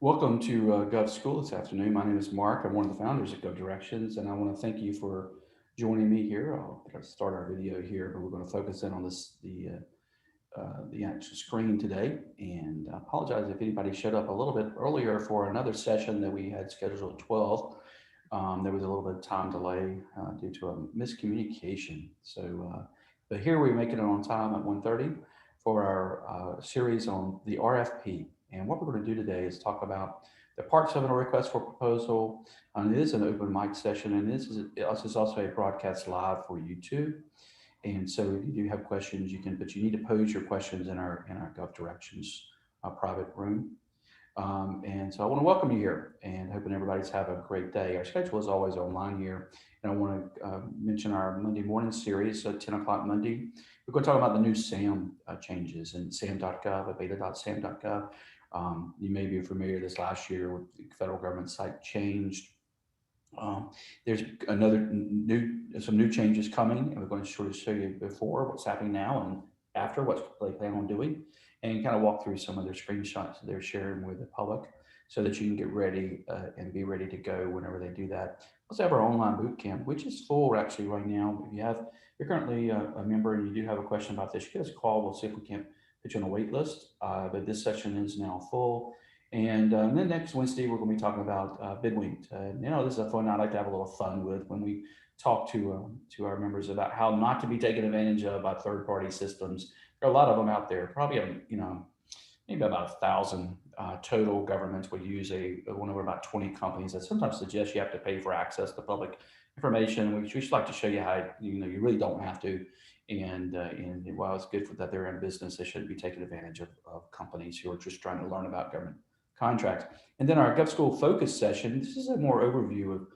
Welcome to Gov School this afternoon. My name is Mark. I'm one of the founders at Gov Directions, and I want to thank you for joining me here. I'll start our video here, but we're going to focus in on the actual screen today. And I apologize if anybody showed up a little bit earlier for another session that we had scheduled at 12. There was a little bit of time delay due to a miscommunication. But here we're making it on time at 1:30 for our series on the RFP. And what we're going to do today is talk about the parts of a request for proposal. It is an open mic session, and this is also a broadcast live for YouTube. And so if you do have questions, but you need to pose your questions in our Gov Directions private room. And so I want to welcome you here and hoping everybody's having a great day. Our schedule is always online here. And I want to mention our Monday morning series at 10 o'clock Monday. We're going to talk about the new SAM changes in sam.gov, at beta.sam.gov. You may be familiar this last year with the federal government site changed. There's some new changes coming, and we're going to sort of show you before what's happening now and after what they plan on doing, and kind of walk through some of their screenshots that they're sharing with the public so that you can get ready and be ready to go whenever they do that. We also have our online boot camp, which is full actually right now. If you're currently a member and you do have a question about this, give us a call. We'll see if we can put you on a wait list. But this session is now full. And then next Wednesday, we're going to be talking about Bidwing. This is a fun I like to have a little fun with when we talk to our members about how not to be taken advantage of by third-party systems. There are a lot of them out there. Probably, maybe about 1,000 total governments will use one of about 20 companies that sometimes suggest you have to pay for access to public information. We just like to show you how you really don't have to. And while it's good that they're in business, they shouldn't be taking advantage of companies who are just trying to learn about government contracts. And then our Gov School Focus session, this is a more overview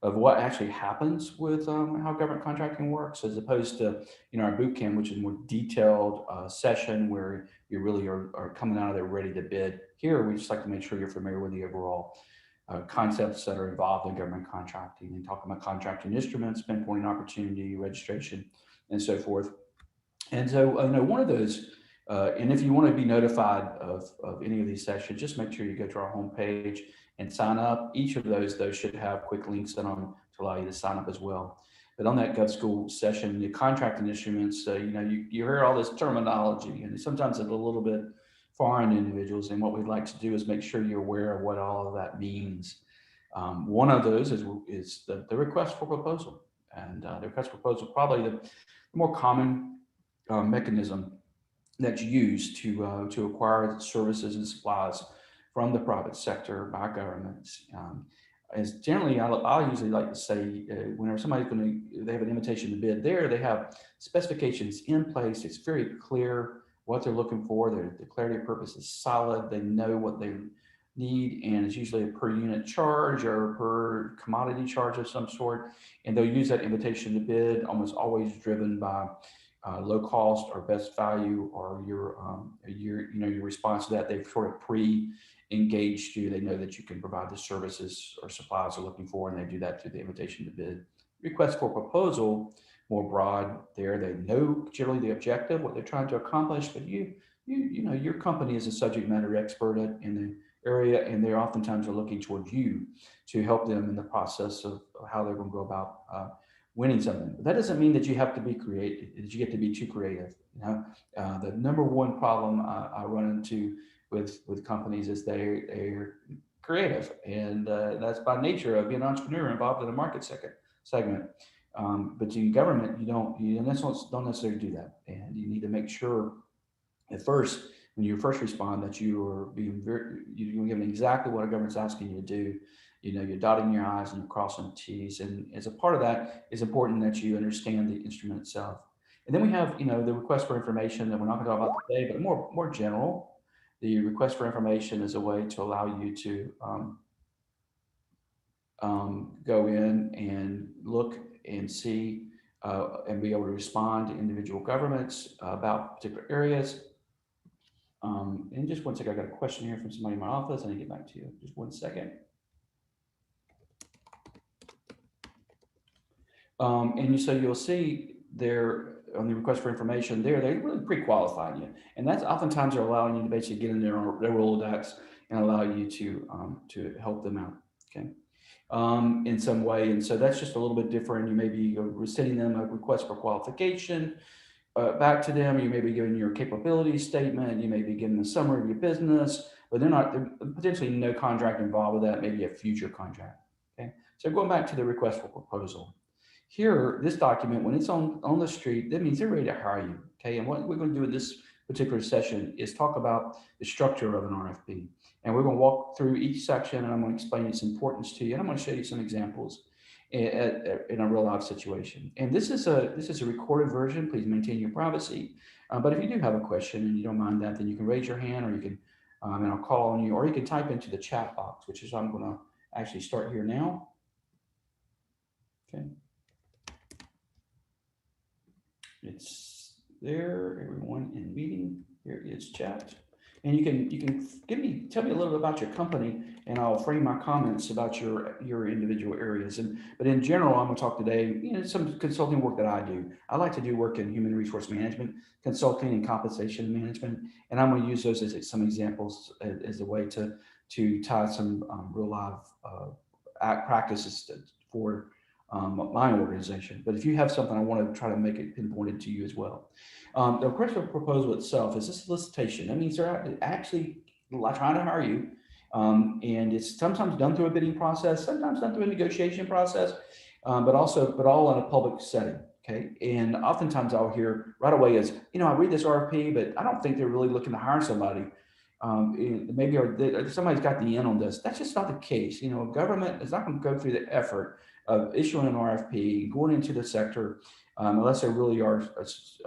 of what actually happens with how government contracting works, as opposed to our boot camp, which is a more detailed session where you really are coming out of there ready to bid. Here, we just like to make sure you're familiar with the overall concepts that are involved in government contracting and talking about contracting instruments, pinpointing opportunity, registration, and so forth. And so, one of those, and if you want to be notified of any of these sessions, just make sure you go to our homepage and sign up. Each of those should have quick links in them to allow you to sign up as well. But on that Gov School session, the contracting instruments, you hear all this terminology, and sometimes it's a little bit foreign to individuals. And what we'd like to do is make sure you're aware of what all of that means. One of those is the request for proposal, and the request for proposal probably the more common mechanism that's used to acquire services and supplies from the private sector by governments. Is generally, I usually like to say, whenever they have an invitation to bid there, they have specifications in place. It's very clear what they're looking for. The clarity of purpose is solid. They know what they need, and it's usually a per unit charge or per commodity charge of some sort. And they'll use that invitation to bid, almost always driven by low cost or best value, or your response to that. They've sort of pre-engaged you. They know that you can provide the services or supplies they're looking for, and they do that through the invitation to bid. Request for proposal, more broad there. They know generally the objective, what they're trying to accomplish, but your company is a subject matter expert in the area, and they oftentimes are looking towards you to help them in the process of how they're going to go about winning something. But that doesn't mean that you have to be creative, that you get to be too creative. The number one problem I run into with companies is they're creative, and that's by nature of being an entrepreneur involved in the market segment. But in government, you don't necessarily do that, and you need to make sure at first, when you first respond, that you are you're giving exactly what a government's asking you to do. You're dotting your I's and you're crossing T's. And as a part of that, it's important that you understand the instrument itself. And then we have, the request for information that we're not going to talk about today, but more general. The request for information is a way to allow you to go in and look and see and be able to respond to individual governments about particular areas. And just one second, I got a question here from somebody in my office. I need to get back to you. Just one second. So you'll see there on the request for information there, they really pre-qualify you. And that's oftentimes they're allowing you to basically get in their Rolodex and allow you to help them out. Okay. In some way. And so that's just a little bit different. You may be sending them a request for qualification back to them. You may be giving your capability statement. You may be giving a summary of your business, but they're potentially no contract involved with that, maybe a future contract. Okay. So going back to the request for proposal. Here, this document, when it's on the street, that means they're ready to hire you. Okay. And what we're going to do in this particular session is talk about the structure of an RFP. And we're going to walk through each section and I'm going to explain its importance to you. And I'm going to show you some examples in a real life situation. And this is a recorded version. Please maintain your privacy. But if you do have a question and you don't mind that, then you can raise your hand, or you can, and I'll call on you, or you can type into the chat box, which is I'm going to actually start here now. Okay. It's there, everyone in meeting. Here is chat. And you can tell me a little bit about your company, and I'll frame my comments about your individual areas. But in general, I'm going to talk today, some consulting work that I do. I like to do work in human resource management, consulting, and compensation management, and I'm going to use those as some examples as a way to tie some real life practices for my organization. But if you have something, I want to try to make it pinpointed to you as well. The request for proposal itself is a solicitation. That means they're actually trying to hire you. And it's sometimes done through a bidding process, sometimes done through a negotiation process, but all in a public setting. Okay. And oftentimes I'll hear right away is, I read this RFP, but I don't think they're really looking to hire somebody. Maybe somebody's got the in on this. That's just not the case. Government is not going to go through the effort of issuing an RFP, going into the sector, unless they really are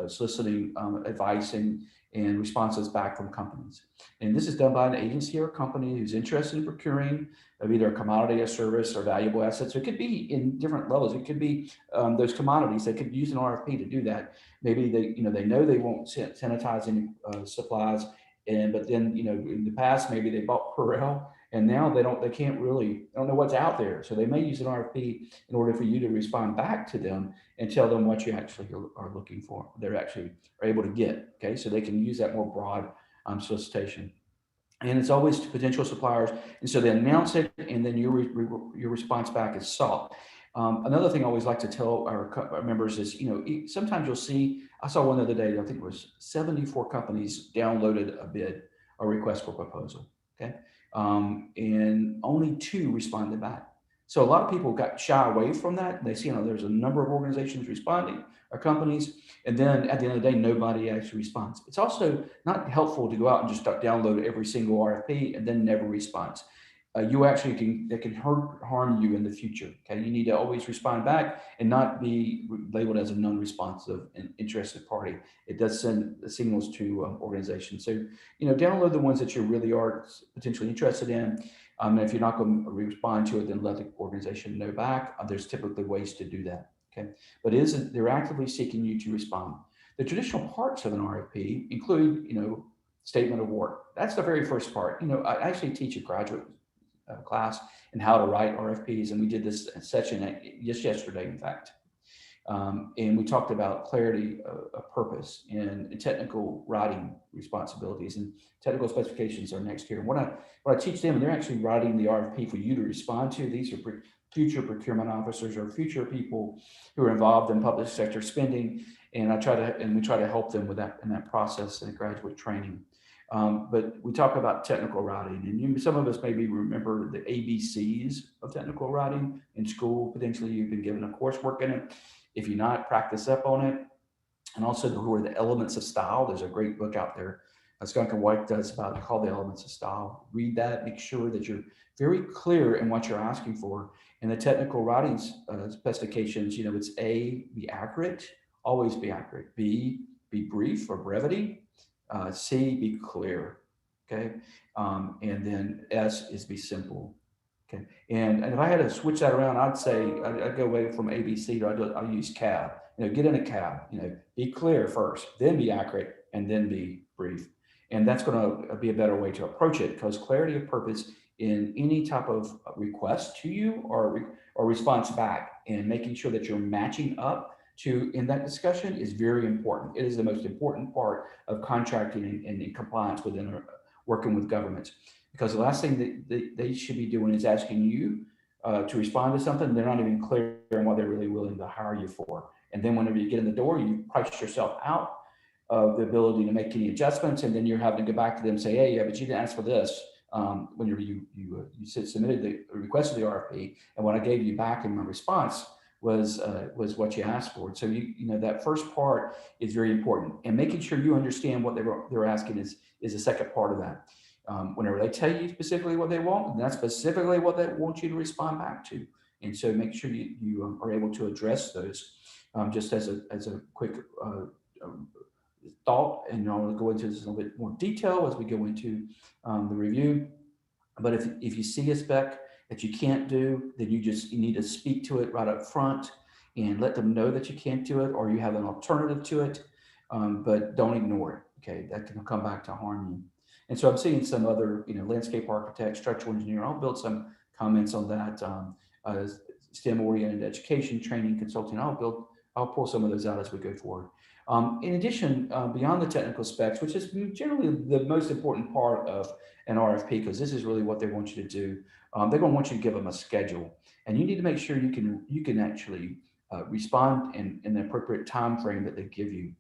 soliciting advice and responses back from companies. And this is done by an agency or a company who's interested in procuring of either a commodity, a service, or valuable assets. So it could be in different levels. It could be those commodities. They could use an RFP to do that. Maybe they know they won't sanitize any supplies, but then in the past maybe they bought Perel, and now they don't know what's out there. So they may use an RFP in order for you to respond back to them and tell them what you actually are looking for. They're actually are able to get. Okay, so they can use that more broad solicitation. And it's always to potential suppliers. And so they announce it, and then your response back is sought. Another thing I always like to tell our members is, sometimes you'll see, I saw one the other day, I think it was 74 companies downloaded a request for proposal. Okay. And only 2 responded back. So a lot of people got shy away from that. They see, there's a number of organizations responding, or companies, and then at the end of the day, nobody actually responds. It's also not helpful to go out and just download every single RFP and then never responds. That can harm you in the future. Okay, you need to always respond back and not be labeled as a non-responsive and interested party. It does send signals to organizations. So download the ones that you really are potentially interested in. And if you're not going to respond to it, then let the organization know back. There's typically ways to do that. Okay, but they're actively seeking you to respond. The traditional parts of an RFP include, statement of work. That's the very first part. I actually teach a graduate class and how to write RFPs, and we did this session just yesterday, in fact. And we talked about clarity of purpose and technical writing responsibilities, and technical specifications are next here. And what I teach them, they're actually writing the RFP for you to respond to. These are future procurement officers or future people who are involved in public sector spending, and we try to help them with that in that process in graduate training. But we talk about technical writing, and some of us maybe remember the ABCs of technical writing in school. Potentially, you've been given a coursework in it. If you're not, practice up on it. And also, who are the elements of style? There's a great book out there Skunk and White does called The Elements of Style. Read that. Make sure that you're very clear in what you're asking for. And the technical writing specifications, it's A, be accurate, always be accurate. B, be brief or brevity. C, be clear. Okay. And then S is be simple. Okay. And if I had to switch that around, I'd say I'd go away from ABC to I'll use CAB. Get in a CAB. Be clear first, then be accurate, and then be brief. And that's going to be a better way to approach it, because clarity of purpose in any type of request to you or response back, and making sure that you're matching up to in that discussion is very important. It is the most important part of contracting and compliance within working with governments. because the last thing that they should be doing is asking you to respond to something they're not even clear on what they're really willing to hire you for. And then whenever you get in the door, you price yourself out of the ability to make any adjustments, and then you're having to go back to them and say, "Hey, yeah, but you didn't ask for this." Whenever submitted the requested the RFP, and what I gave you back in my response was what you asked for. So that first part is very important, and making sure you understand what they're asking is the second part of that. Whenever they tell you specifically what they want, that's specifically what they want you to respond back to. And so make sure you are able to address those. Just as a quick um, thought, and I'll go into this in a little bit more detail as we go into the review. But if you see a spec that you can't do, then you need to speak to it right up front and let them know that you can't do it, or you have an alternative to it. But don't ignore it. Okay, that can come back to harm you. And so I'm seeing some other, landscape architect, structural engineer. I'll build some comments on that. STEM-oriented education, training, consulting. I'll pull some of those out as we go forward. In addition, beyond the technical specs, which is generally the most important part of an RFP, because this is really what they want you to do. They're going to want you to give them a schedule, and you need to make sure you can actually respond in the appropriate time frame that they give you.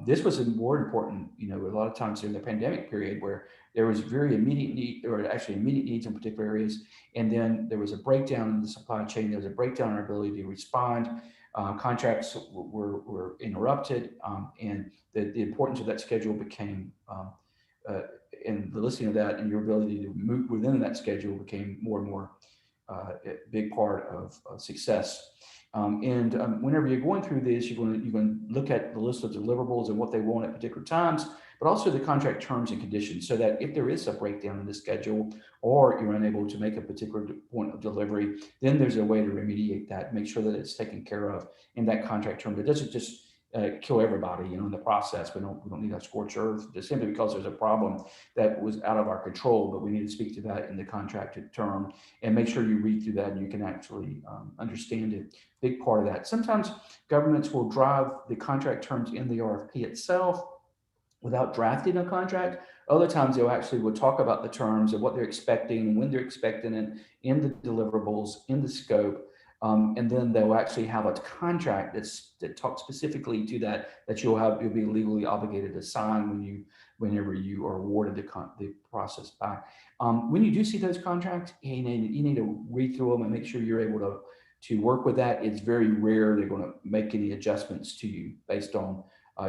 This was more important, a lot of times during the pandemic period, where there was very immediate need, or actually immediate needs in particular areas, and then there was a breakdown in the supply chain. There was a breakdown in our ability to respond. Contracts were interrupted, and the importance of that schedule became, and the listing of that and your ability to move within that schedule became more and more a big part of success. And whenever you're going through this, you're going to look at the list of deliverables and what they want at particular times, but also the contract terms and conditions, so that if there is a breakdown in the schedule or you're unable to make a particular point of delivery, then there's a way to remediate that, make sure that it's taken care of in that contract term. It doesn't just kill everybody, in the process. We don't need a scorched earth just simply because there's a problem that was out of our control, but we need to speak to that in the contracted term and make sure you read through that and you can actually understand it. Big part of that. Sometimes governments will drive the contract terms in the RFP itself without drafting a contract. Other times they'll actually will talk about the terms and what they're expecting and when they're expecting it in the deliverables, in the scope. And then they'll actually have a contract that talks specifically to that you'll be legally obligated to sign whenever you are awarded the process back. When you do see those contracts, you need to read through them and make sure you're able to work with that. It's very rare they're going to make any adjustments to you based on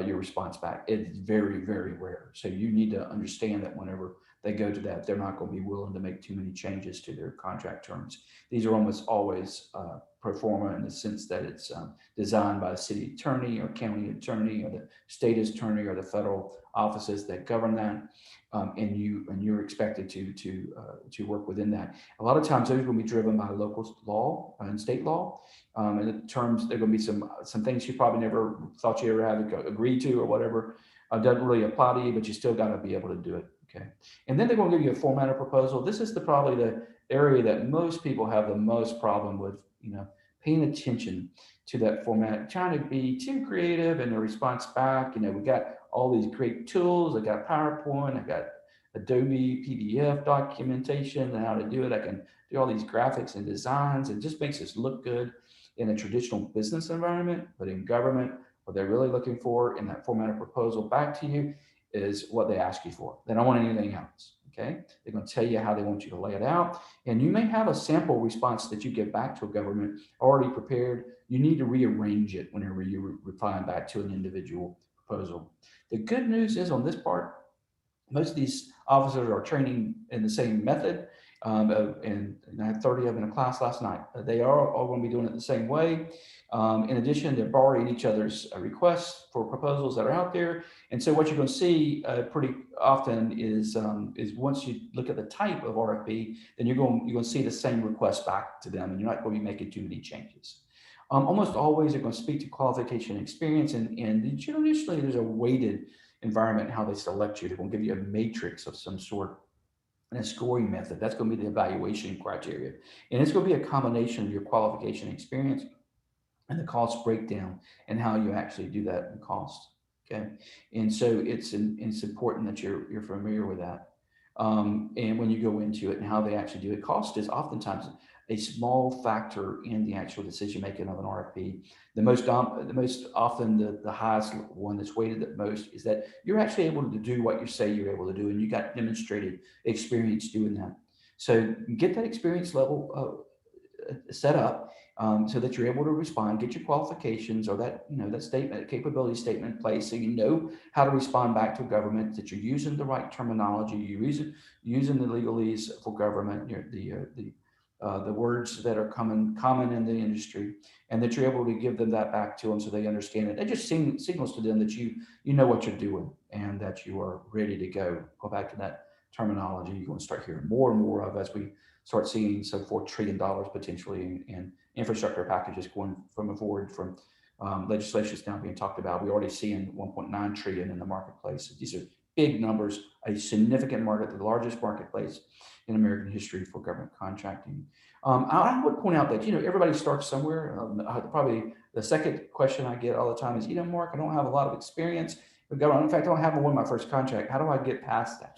your response back. It's very, very rare. So you need to understand that whenever they go to that, they're not going to be willing to make too many changes to their contract terms. These are almost always pro forma, in the sense that it's designed by the city attorney or county attorney or the state attorney or the federal offices that govern that. And you're expected to work within that. A lot of times those are going to be driven by local law and state law. And in terms, there are going to be some things you probably never thought you ever had to agree to or whatever. Doesn't really apply to you, but you still got to be able to do it. Okay. And then they're going to give you a format of proposal. This is probably the area that most people have the most problem with, paying attention to that format, trying to be too creative in the response back. We got all these great tools. I got PowerPoint. I got Adobe PDF documentation and how to do it. I can do all these graphics and designs. It just makes us look good in a traditional business environment, but in government, what they're really looking for in that format of proposal back to you is what they ask you for. They don't want anything else. Okay. They're going to tell you how they want you to lay it out. And you may have a sample response that you give back to a government already prepared. You need to rearrange it whenever you reply back to an individual proposal. The good news is on this part, most of these officers are training in the same method. And I had 30 of them in a class last night. They are all going to be doing it the same way. In addition, they're borrowing each other's requests for proposals that are out there. And so what you're going to see pretty often is once you look at the type of RFP, then you're going to see the same request back to them, and you're not going to be making too many changes. Almost always they're going to speak to qualification and experience, and usually there's a weighted environment how they select you. They're going to give you a matrix of some sort and a scoring method. That's going to be the evaluation criteria. And it's going to be a combination of your qualification experience and the cost breakdown and how you actually do that in cost. Okay. And so it's important that you're familiar with that. And when you go into it and how they actually do it, cost is oftentimes a small factor in the actual decision making of an RFP. The most often the highest one that's weighted the most is that you're actually able to do what you say you're able to do, and you got demonstrated experience doing that. So get that experience level set up, so that you're able to respond, get your qualifications or that, that statement, capability statement in place, so you know how to respond back to government, that you're using the right terminology, you're using the legalese for government, the words that are common in the industry, and that you're able to give them that back to them so they understand it. It just signals to them that you know what you're doing and that you are ready to go. Go back to that terminology you're going to start hearing more and more of as we start seeing some $4 trillion potentially in infrastructure packages going from forward from legislation now being talked about. We're already seeing 1.9 trillion in the marketplace. These are big numbers, a significant market, the largest marketplace in American history for government contracting. I would point out that everybody starts somewhere. Probably the second question I get all the time is, Mark, I don't have a lot of experience with government. In fact, I don't have one my first contract. How do I get past that?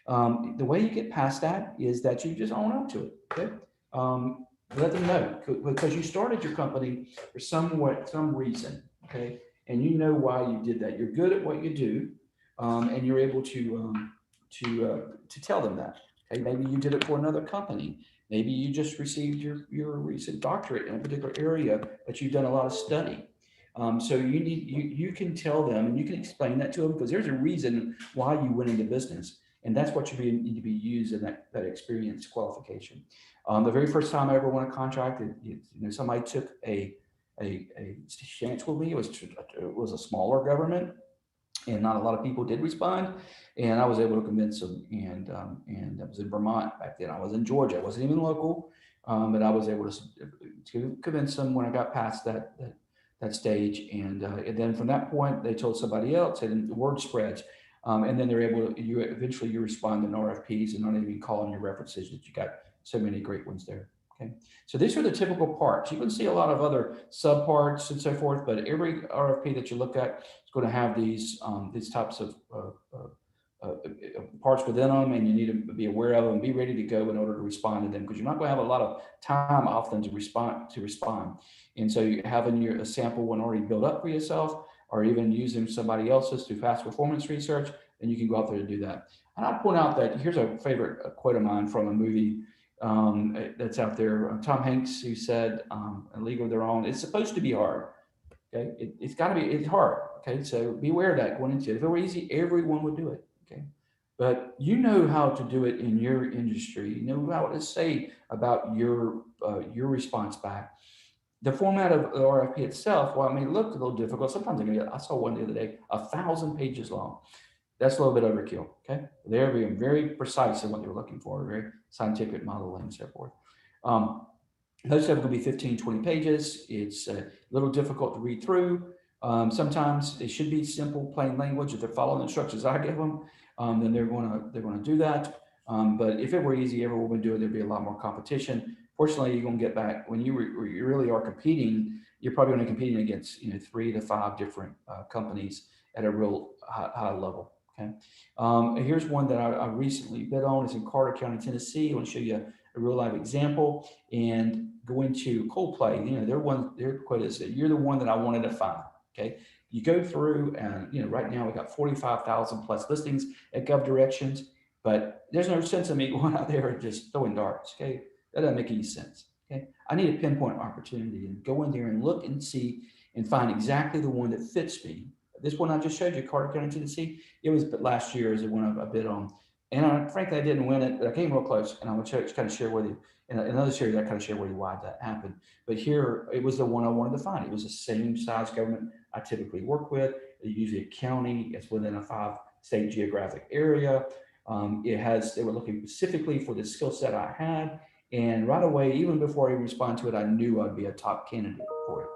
The way you get past that is that you just own up to it. Okay. Let them know because you started your company for some reason. Okay. And you know why you did that. You're good at what you do, and you're able to tell them that. Okay. Maybe you did it for another company. Maybe you just received your recent doctorate in a particular area, but you've done a lot of study. So you can tell them and you can explain that to them because there's a reason why you went into business, and that's what you need to be used in that experience qualification. The very first time I ever won a contract, somebody took a chance with me. It was a smaller government, and not a lot of people did respond. And I was able to convince them. And that was in Vermont back then. I was in Georgia. I wasn't even local, but I was able to convince them when I got past that stage. And then from that point, they told somebody else, and the word spreads. And then they're able to, you eventually you respond in RFPs and not even calling your references that you got so many great ones there. Okay. So these are the typical parts. You can see a lot of other subparts and so forth, but every RFP that you look at is going to have these types of parts within them, and you need to be aware of them, be ready to go in order to respond to them, because you're not going to have a lot of time often to respond. And so you having a sample one already built up for yourself, or even using somebody else's through past performance research, then you can go out there and do that. And I'll point out that here's a favorite quote of mine from a movie that's out there. Tom Hanks, who said, "A League of Their Own." It's supposed to be hard. Okay, it's got to be. It's hard. Okay, so be aware of that going into it. If it were easy, everyone would do it. Okay, but you know how to do it in your industry. You know how to say about your response back. The format of the RFP itself, while it may look a little difficult, sometimes I saw one the other day, 1,000 pages long. That's a little bit overkill. Okay, they're being very precise in what they're looking for, very scientific modeling and so forth. Most of them will be 15, 20 pages. It's a little difficult to read through. Sometimes it should be simple, plain language. If they're following the instructions I give them, then they're going to do that. But if it were easy, everyone would do it. There'd be a lot more competition. Fortunately, you're going to get back when you really are competing. You're probably only competing against 3 to 5 different companies at a real high level. Okay. Here's one that I recently bid on. It's in Carter County, Tennessee. I want to show you a real live example and go into Coldplay. Their quote is that you're the one that I wanted to find. Okay. You go through and, right now we got 45,000 plus listings at Gov Directions, but there's no sense of me going out there and just throwing darts. Okay. That doesn't make any sense. Okay. I need a pinpoint opportunity and go in there and look and see and find exactly the one that fits me. This one I just showed you, Carter County, Tennessee, it was last year as the one I bid on. And frankly, I didn't win it, but I came real close. And I'm going to kind of share with you. In another series, I kind of share with you why that happened. But here, it was the one I wanted to find. It was the same size government I typically work with. Usually a county. It's within a 5-state geographic area. They were looking specifically for the skill set I had. And right away, even before I respond to it, I knew I'd be a top candidate for it.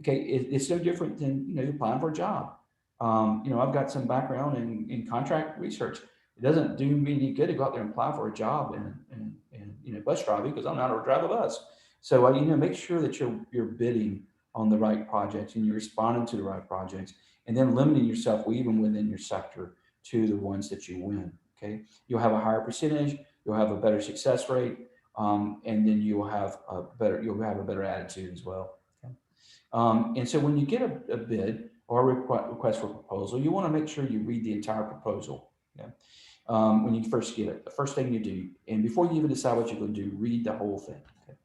Okay, it's no different than applying for a job. I've got some background in contract research. It doesn't do me any good to go out there and apply for a job and bus driving, because I'm not able to drive a bus. So make sure that you're bidding on the right projects and you're responding to the right projects, and then limiting yourself even within your sector to the ones that you win. Okay, you'll have a higher percentage, you'll have a better success rate, and then you'll have a better attitude as well. Okay? And so when you get a bid or a request for proposal, you want to make sure you read the entire proposal. Okay? When you first get it, the first thing you do, and before you even decide what you're going to do, read the whole thing. Okay?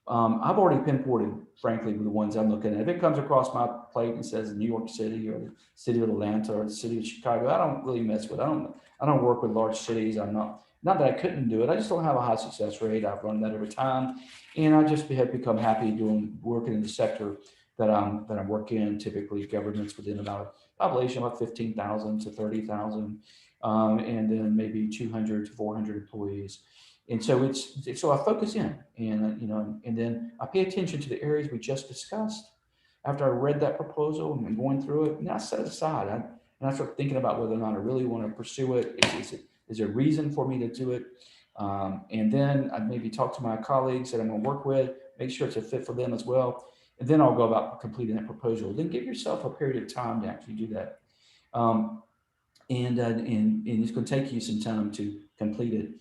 I've already pinpointed, frankly, with the ones I'm looking at. If it comes across my plate and says New York City or the city of Atlanta or the city of Chicago, I don't really mess with. I don't work with large cities. I'm not that I couldn't do it. I just don't have a high success rate. I've learned that over time, and I just have become happy working in the sector that I'm working in. Typically, governments within about a population of about 15,000 to 30,000, and then maybe 200 to 400 employees. And so so I focus in, and and then I pay attention to the areas we just discussed. After I read that proposal and going through it, and I set it aside. And I start thinking about whether or not I really want to pursue it. Is there a reason for me to do it? And then I maybe talk to my colleagues that I'm going to work with, make sure it's a fit for them as well. And then I'll go about completing that proposal. Then give yourself a period of time to actually do that. Um, and it's going to take you some time to complete it,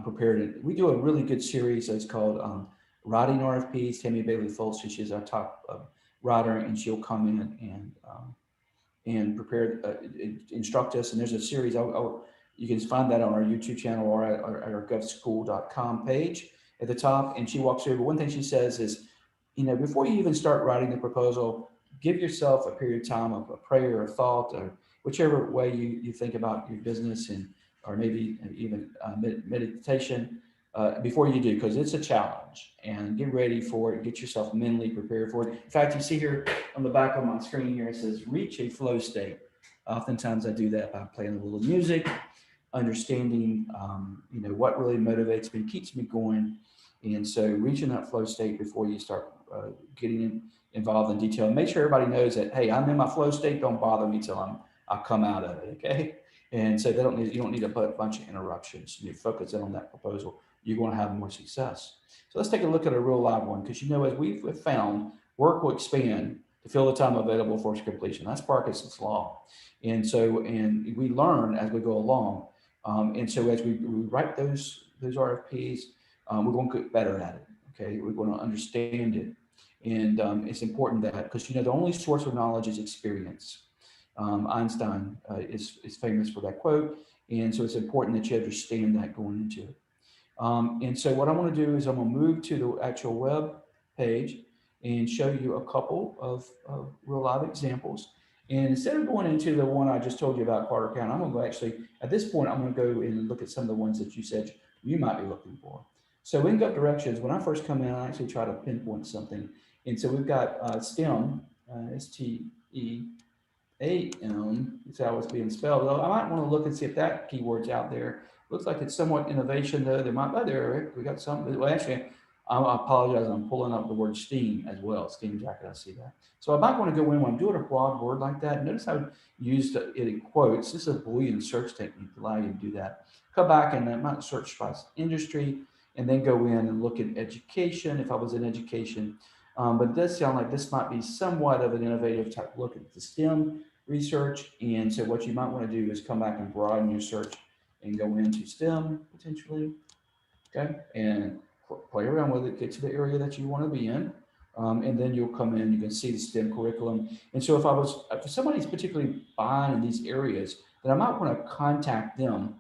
prepare it. We do a really good series that's called Writing RFPs. Tammy Bailey Foltz, she's our top writer, and she'll come in and prepare, instruct us. And there's a series. You can find that on our YouTube channel or at our govschool.com page at the top. And she walks through. But one thing she says is, before you even start writing the proposal, give yourself a period of time of a prayer or thought, or whichever way you think about your business, and or maybe even meditation before you do, because it's a challenge. And get ready for it. Get yourself mentally prepared for it. In fact, you see here on the back of my screen here, it says reach a flow state. Oftentimes I do that by playing a little music, understanding what really motivates me, keeps me going. And so reaching that flow state before you start getting involved in detail. Make sure everybody knows that, hey, I'm in my flow state. Don't bother me till I come out of it. Okay. And so you don't need a bunch of interruptions. You focus in on that proposal. You're going to have more success. So let's take a look at a real live one, because as we've found, work will expand to fill the time available for its completion. That's Parkinson's law. And we learn as we go along. And so as we write those RFPs, we're going to get better at it. Okay, we're going to understand it, and it's important that, because the only source of knowledge is experience. Einstein is famous for that quote, and so it's important that you understand that going into it. And so what I want to do is I'm going to move to the actual web page and show you a couple of real live examples. And instead of going into the one I just told you about, Carter County, I'm going to go actually, at this point, I'm going to go and look at some of the ones that you said you might be looking for. So in Gut Directions, when I first come in, I actually try to pinpoint something. And so we've got STEM, STEAM, is how it's being spelled. I might want to look and see if that keyword's out there. Looks like it's somewhat innovation, though. There might be there. We got something. Well, actually, I apologize. I'm pulling up the word STEAM as well. STEAM jacket. I see that. So I might want to go in when I'm doing a broad word like that. Notice how I used it in quotes. This is a Boolean search technique to allow you to do that. Come back and I might search by industry, and then go in and look at education if I was in education. But it does sound like this might be somewhat of an innovative type look at the STEM research. And so what you might want to do is come back and broaden your search and go into STEM potentially, okay? And play around with it, get to the area that you want to be in. And then you'll come in, you can see the STEM curriculum. And so if somebody's particularly buying in these areas, then I might want to contact them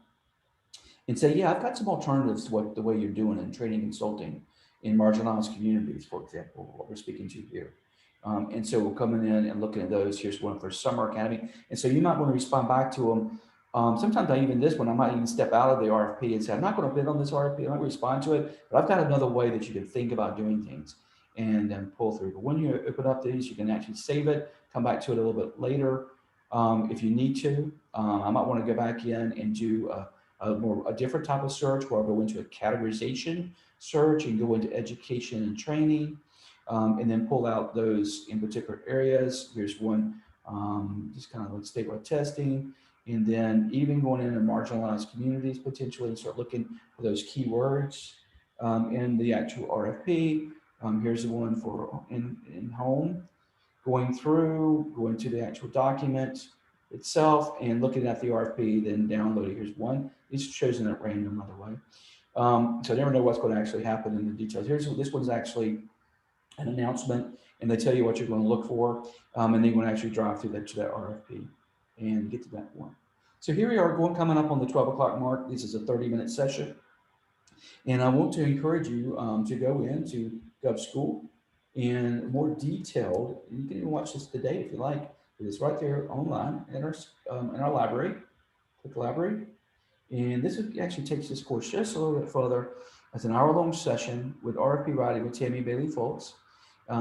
and say, yeah, I've got some alternatives to the way you're doing in training consulting in marginalized communities, for example, what we're speaking to here. And so we're coming in and looking at those. Here's one for Summer Academy. And so you might want to respond back to them. Sometimes I might even step out of the RFP and say, I'm not going to bid on this RFP. I might respond to it, but I've got another way that you can think about doing things and then pull through. But when you open up these, you can actually save it, come back to it a little bit later if you need to. I might want to go back in and do a different type of search, where I'll go into a categorization search and go into education and training, and then pull out those in particular areas. Here's one, just kind of like statewide testing, and then even going into marginalized communities potentially, and start looking for those keywords in the actual RFP. Here's the one for in home, going to the actual document itself and looking at the RFP, then downloading. Here's one It's chosen at random, by the way. So I never know what's going to actually happen in the details. This one's actually an announcement, and they tell you what you're going to look for, and then you're going to actually drive through that to that RFP and get to that point. So here we are coming up on the 12 o'clock mark. This is a 30-minute session. And I want to encourage you to go into GovSchool and more detailed. You can even watch this today if you like. It's right there online in our library. Click library. And this actually takes this course just a little bit further. It's an hour-long session with RFP writing with Tammy Bailey Foltz.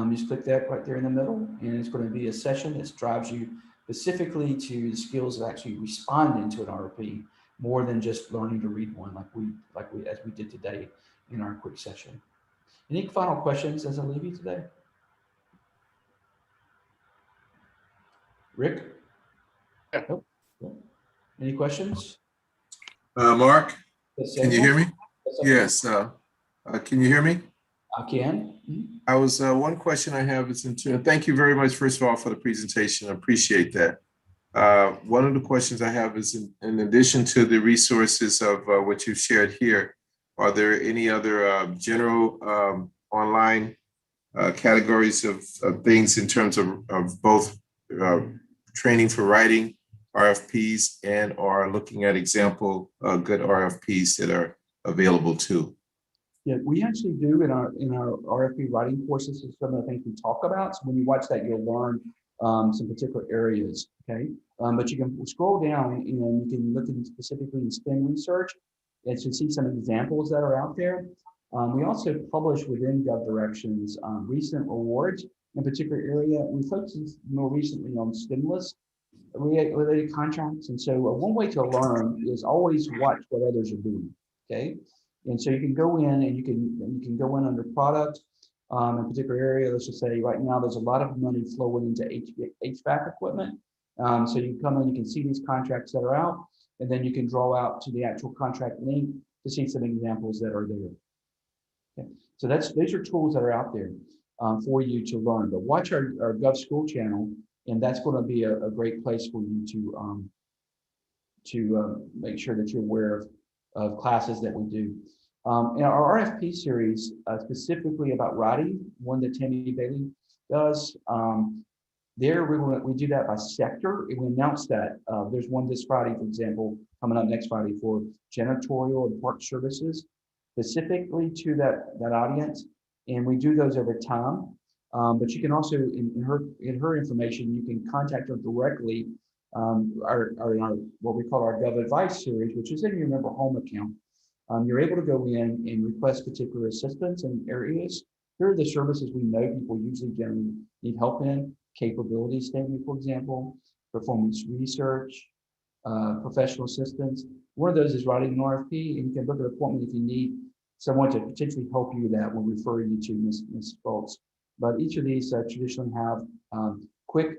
Just click that right there in the middle, and it's going to be a session that drives you specifically to the skills of actually responding to an RFP more than just learning to read one, like we as we did today in our quick session. Any final questions as I leave you today, Rick? Yeah. Nope. Any questions? Mark, can you hear me? Yes. Can you hear me? I can. I was one question I have is thank you very much, first of all, for the presentation. I appreciate that. One of the questions I have is in addition to the resources of what you've shared here, are there any other general online categories of things in terms of both training for writing RFPs and or looking at example good RFPs that are available too? Yeah, we actually do in our RFP writing courses. Is some of the things we talk about. So when you watch that, you'll learn some particular areas. Okay, but you can scroll down and you can look at specifically in STEM research and to see some examples that are out there. We also publish within GovDirections recent awards in a particular area. We focused more recently on stimulus related contracts, and so one way to learn is always watch what others are doing. Okay. And so you can go in and you can go in under product in a particular area. Let's just say right now there's a lot of money flowing into HVAC equipment. So you come in, you can see these contracts that are out, and then you can draw out to the actual contract link to see some examples that are there. Okay. So these are tools that are out there for you to learn. But watch our GovSchool channel, and that's going to be a great place for you to make sure that you're aware of classes that we do. In our RFP series, specifically about writing, one that Tammy Bailey does, there we do that by sector, and we announce that. There's one this Friday, for example, coming up next Friday for janitorial and park services, specifically to that audience, and we do those over time. But you can also, in her information, you can contact her directly. Our what we call our Gov Advice series, which is in your Member Home account. You're able to go in and request particular assistance in areas. Here are the services we know people usually generally need help in: capability statement, for example, performance research, professional assistance. One of those is writing an RFP, and you can book an appointment if you need someone to potentially help you with that. We'll refer you to Ms. Foltz. But each of these traditionally have quick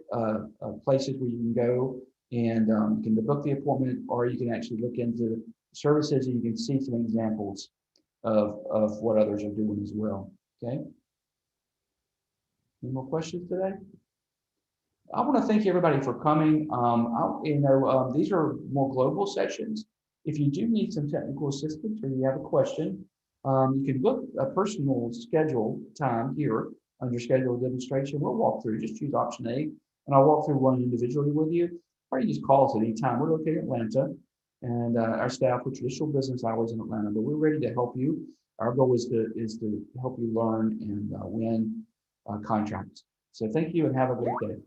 places where you can go and you can book the appointment, or you can actually look into services and you can see some examples of what others are doing as well. Okay. Any more questions today? I want to thank everybody for coming. These are more global sessions. If you do need some technical assistance or you have a question, you can book a personal schedule time here under schedule demonstration. We'll walk through. Just choose option A, and I'll walk through one individually with you. Or you just call us at any time. We're located in Atlanta, and our staff with traditional business hours in Atlanta. But we're ready to help you. Our goal is to help you learn and win contracts. So thank you and have a great day.